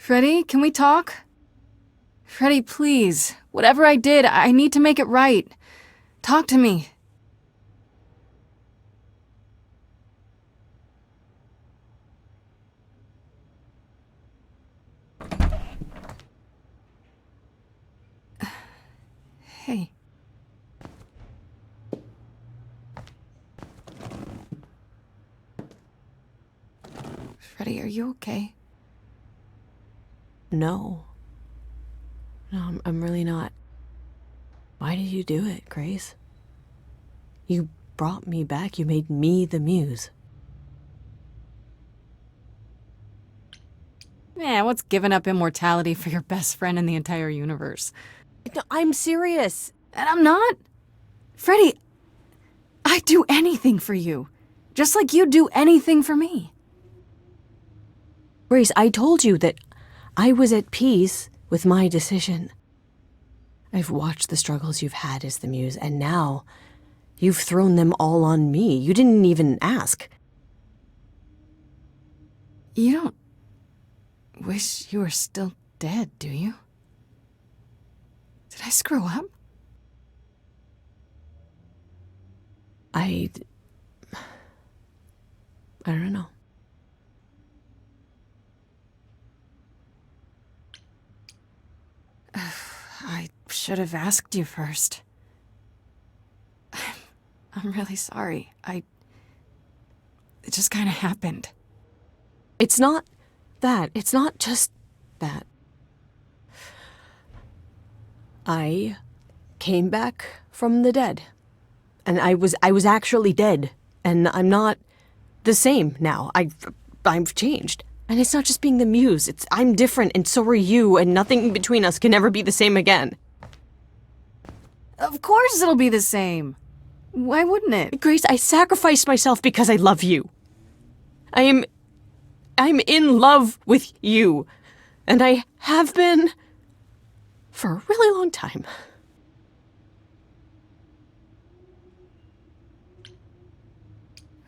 Freddie, can we talk? Freddie, please. Whatever I did, I need to make it right. Talk to me. Hey. Freddie, are you okay? No. No, I'm really not. Why did you do it, Grace? You brought me back. You made me the muse. Yeah, what's giving up immortality for your best friend in the entire universe? No, I'm serious. And I'm not. Freddie, I'd do anything for you. Just like you'd do anything for me. Grace, I told you that I was at peace with my decision. I've watched the struggles you've had as the muse, and now you've thrown them all on me. You didn't even ask. You don't wish you were still dead, do you? Did I screw up? I don't know. I should have asked you first. I'm really sorry. It just kind of happened. It's not that. It's not just that. I came back from the dead. And I was actually dead. And I'm not the same now. I've changed. And it's not just being the muse. I'm different, and so are you, and nothing between us can ever be the same again. Of course it'll be the same. Why wouldn't it? Grace, I sacrificed myself because I love you. I'm in love with you. And I have been for a really long time.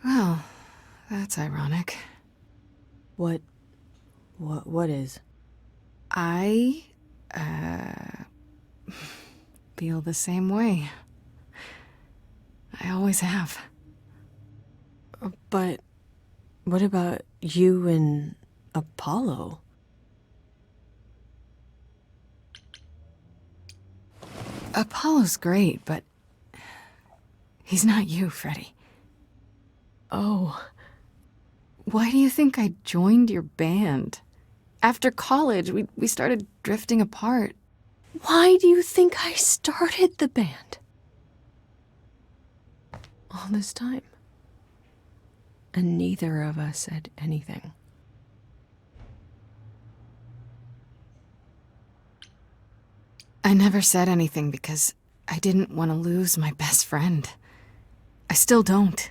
Well, that's ironic. What is? I, feel the same way. I always have. But what about you and Apollo? Apollo's great, but he's not you, Freddie. Oh. Why do you think I joined your band? After college, we started drifting apart. Why do you think I started the band? All this time. And neither of us said anything. I never said anything because I didn't want to lose my best friend. I still don't.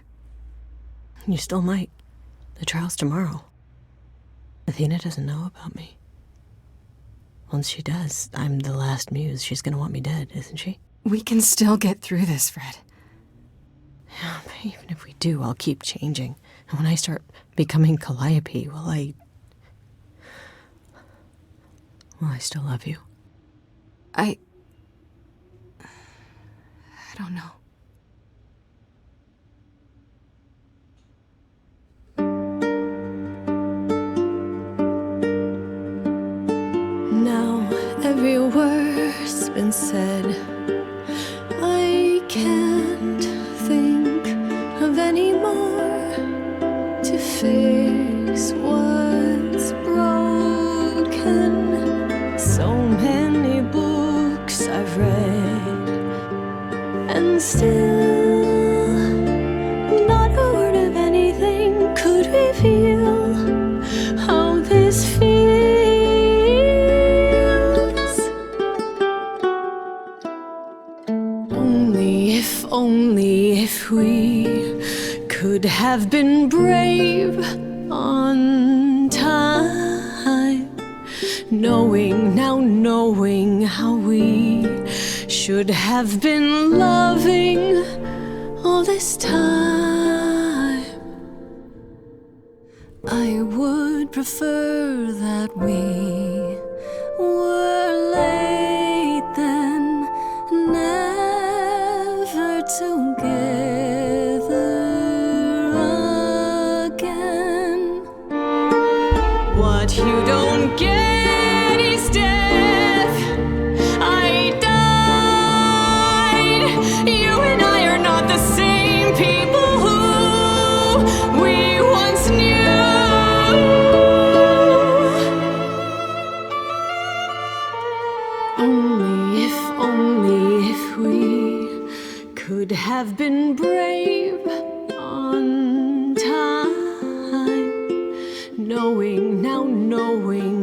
You still might. The trial's tomorrow. Athena doesn't know about me. Once she does, I'm the last muse. She's gonna want me dead, isn't she? We can still get through this, Fred. Yeah, but even if we do, I'll keep changing. And when I start becoming Calliope, will I still love you? I don't know. Now every word's been said. I can't think of any more to fix what's broken. So many books I've read, and still not a word of anything could reveal how this feels. Only if we could have been brave on time, knowing how we should have been loving all this time. I would I'd prefer that we were late then, never together again. What you don't get is death. I died. You and I are not the same people who we once knew. Only if we could have been brave on time, knowing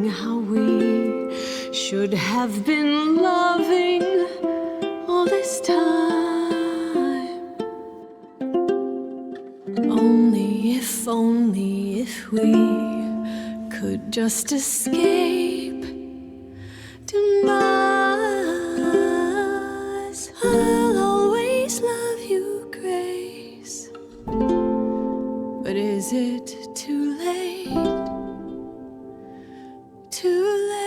how we should have been loving all this time. Only if we could just escape demise. I'll always love you, Grace. But is it too late? Too late?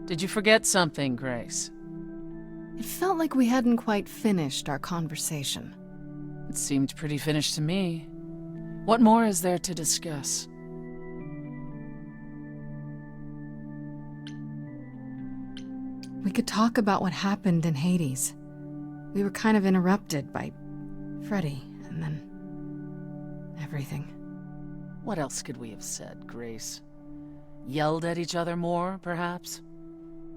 Did you forget something, Grace? It felt like we hadn't quite finished our conversation. It seemed pretty finished to me. What more is there to discuss? We could talk about what happened in Hades. We were kind of interrupted by Freddy, and then everything. What else could we have said, Grace? Yelled at each other more, perhaps?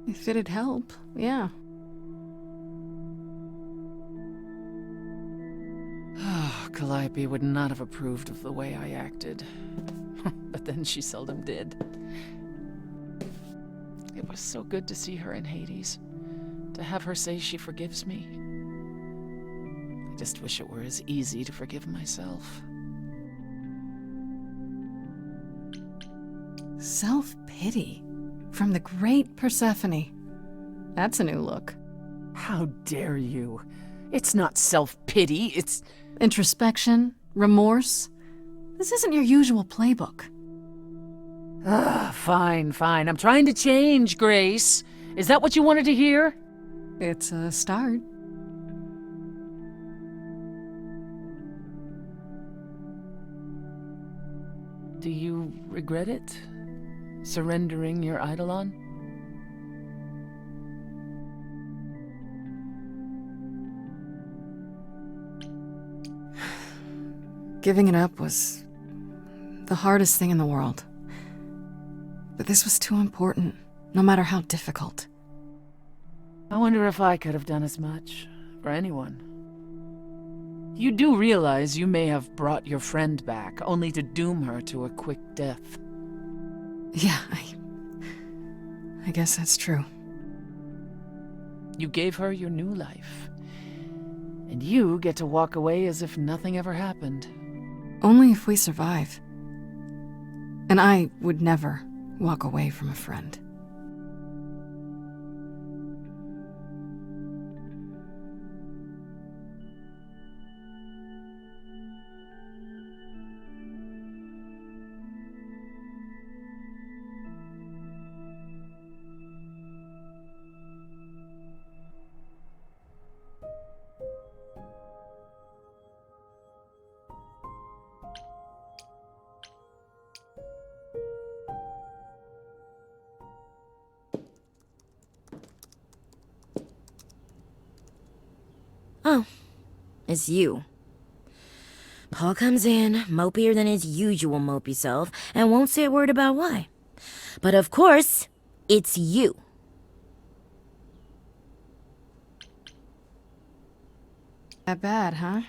If it'd help, yeah. Calliope would not have approved of the way I acted. But then she seldom did. It was so good to see her in Hades. To have her say she forgives me. I just wish it were as easy to forgive myself. Self-pity from the great Persephone. That's a new look. How dare you? It's not self-pity, it's... Introspection, remorse. This isn't your usual playbook. Fine. I'm trying to change, Grace. Is that what you wanted to hear? It's a start. Do you regret it? Surrendering your Eidolon? Giving it up was the hardest thing in the world. But this was too important, no matter how difficult. I wonder if I could have done as much for anyone. You do realize you may have brought your friend back, only to doom her to a quick death. Yeah, I guess that's true. You gave her your new life. And you get to walk away as if nothing ever happened. Only if we survive. And I would never walk away from a friend. Oh, it's you. Paul comes in, mopier than his usual mopey self, and won't say a word about why. But of course, it's you. That bad, huh?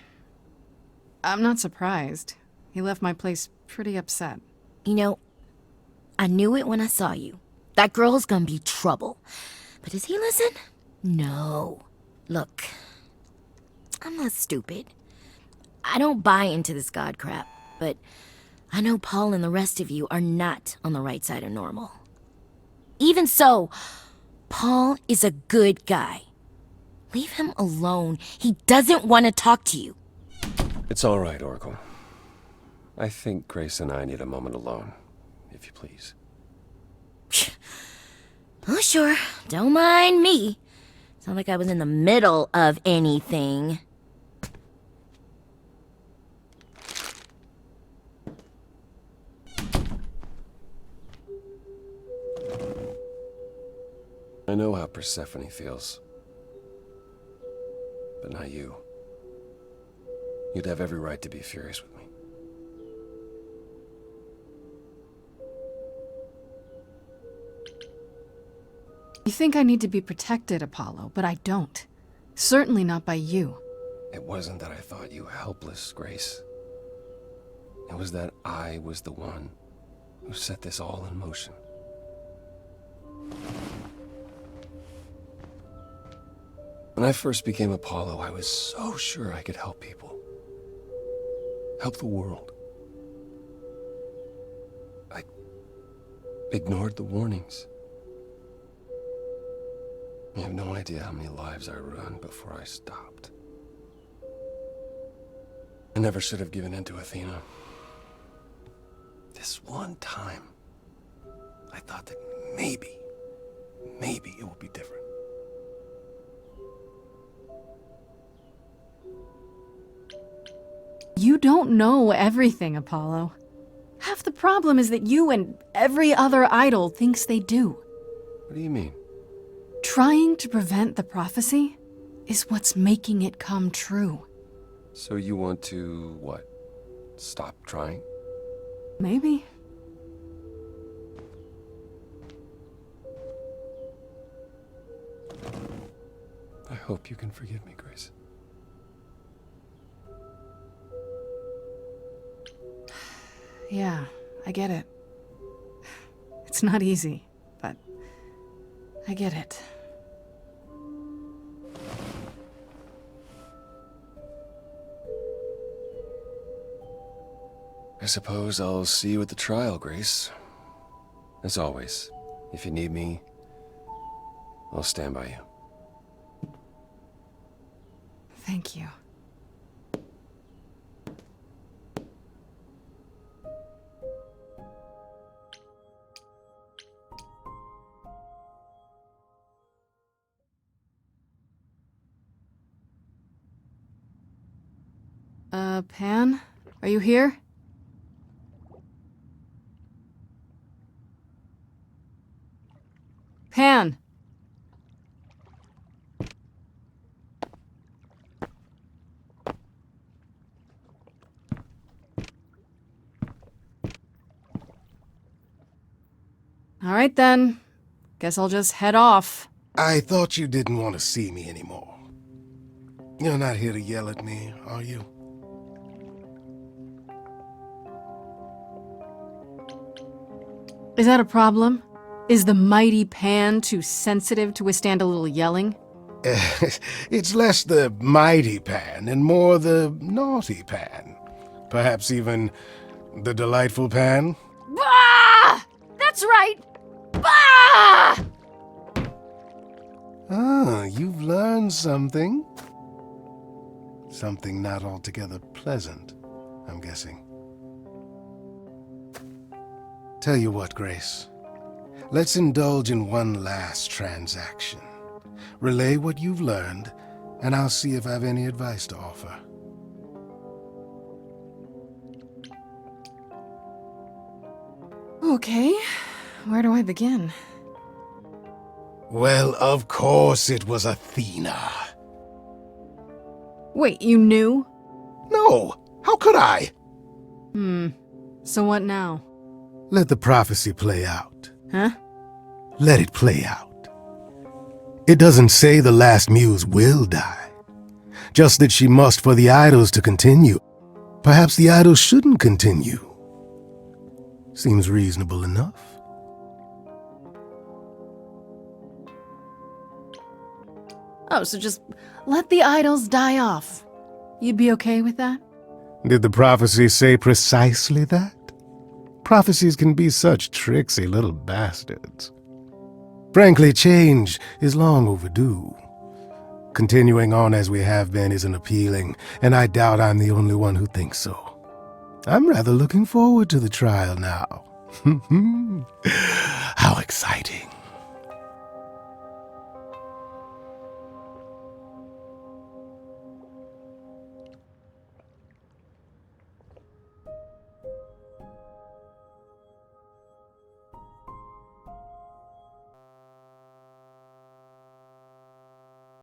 I'm not surprised. He left my place pretty upset. You know, I knew it when I saw you. That girl's gonna be trouble. But does he listen? No. Look, I'm not stupid. I don't buy into this god crap, but I know Paul and the rest of you are not on the right side of normal. Even so, Paul is a good guy. Leave him alone. He doesn't want to talk to you. It's all right, Oracle. I think Grace and I need a moment alone, if you please. Oh, sure. Don't mind me. It's not like I was in the middle of anything. I know how Persephone feels. But not you. You'd have every right to be furious with me. You think I need to be protected, Apollo, but I don't. Certainly not by you. It wasn't that I thought you helpless, Grace. It was that I was the one who set this all in motion. When I first became Apollo, I was so sure I could help people. Help the world. I ignored the warnings. You have no idea how many lives I ruined before I stopped. I never should have given in to Athena. This one time, I thought that maybe it will be different. You don't know everything, Apollo. Half the problem is that you and every other idol thinks they do. What do you mean? Trying to prevent the prophecy is what's making it come true. So you want to, what, stop trying? Maybe. I hope you can forgive me, Grace. Yeah, I get it. It's not easy, but I get it. I suppose I'll see you at the trial, Grace. As always, if you need me, I'll stand by you. Thank you. Pan? Are you here? Pan! All right then. Guess I'll just head off. I thought you didn't want to see me anymore. You're not here to yell at me, are you? Is that a problem? Is the mighty Pan too sensitive to withstand a little yelling? It's less the mighty Pan and more the naughty Pan. Perhaps even the delightful Pan? Bah! That's right! Bah! Ah, you've learned something. Something not altogether pleasant, I'm guessing. Tell you what, Grace. Let's indulge in one last transaction. Relay what you've learned, and I'll see if I have any advice to offer. Okay. Where do I begin? Well, of course it was Athena. Wait, you knew? No, how could I? So what now? Let the prophecy play out. Huh? Let it play out. It doesn't say the last muse will die, just that she must for the idols to continue. Perhaps the idols shouldn't continue. Seems reasonable enough. Oh, so just let the idols die off. You'd be okay with that? Did the prophecy say precisely that? Prophecies can be such tricksy little bastards. Frankly, change is long overdue. Continuing on as we have been isn't appealing, and I doubt I'm the only one who thinks so. I'm rather looking forward to the trial now. How exciting.